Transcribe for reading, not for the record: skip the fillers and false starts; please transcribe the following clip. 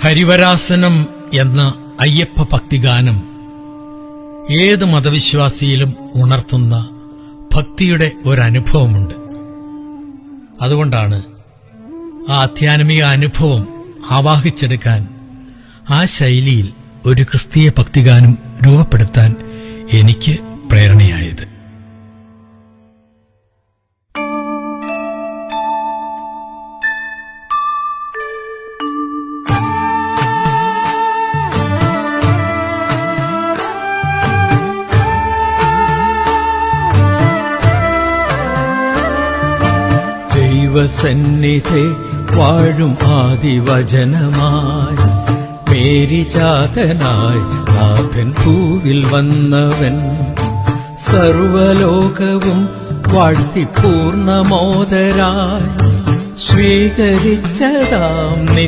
ഹരിവരാസനം എന്ന അയ്യപ്പ ഭക്തിഗാനം ഏത് മതവിശ്വാസിയിലും ഉണർത്തുന്ന ഭക്തിയുടെ ഒരനുഭവമുണ്ട്. അതുകൊണ്ടാണ് ആ ആധ്യാത്മിക അനുഭവം ആവാഹിച്ചെടുക്കാൻ ആ ശൈലിയിൽ ഒരു ക്രിസ്തീയ ഭക്തിഗാനം രൂപപ്പെടുത്താൻ എനിക്ക് പ്രേരണയായത്. ദൈവസന്നിധി വാഴും ആദിവചനമായി മേരിജാതനായി നാഥൻ ഭൂവിൽ വന്നവൻ, സർവലോകവും വാഴ്ത്തി പൂർണ്ണമോദരായി സ്വീകരിച്ചതാം